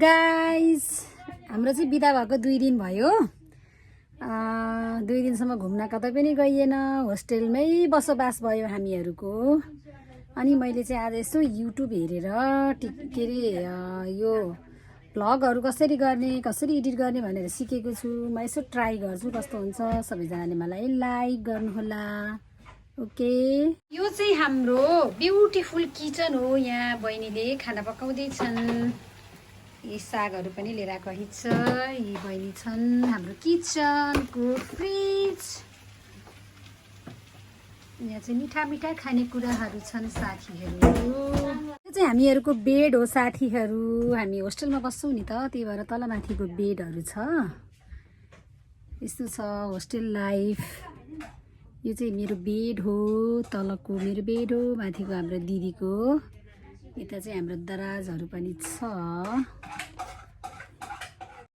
Guys, हाम्रो चाहिँ बिदा भएको 2 दिन भयो। 2 दिनसम्म घुम्न कतै पनि गइएन, होस्टेलमै बसोबास भयो हामीहरूको। अनि मैले चाहिँ आज यसो युट्युब हेरेर के अरे यो भ्लगहरू कसरी गर्ने, कसरी एडिट गर्ने भनेर सिकेको छु। म यसो ट्राई गर्छु कस्तो हुन्छ। सबैजनाले मलाई लाइक गर्नुहोला। ओके, यो चाहिँ हाम्रो ब्युटिफुल किचन हो। यहाँ बहिनीले खाना पकाउँदैछन्। यी सागहरू पनि लिएर आएको छ। यी बहिनी छन्। हाम्रो किचनको फ्रिज, यहाँ चाहिँ मिठा मिठा खानेकुराहरू छन् साथीहरू। यो चाहिँ हामीहरूको बेड हो साथीहरू। हामी होस्टेलमा बस्छौँ नि त, त्यही भएर तल माथिको बेडहरू छ। यस्तो छ होस्टेल लाइफ। यो चाहिँ मेरो बेड हो, तलको मेरो बेड हो, माथिको हाम्रो दिदीको। यता चाहिँ हाम्रो दराजहरू पनि छ।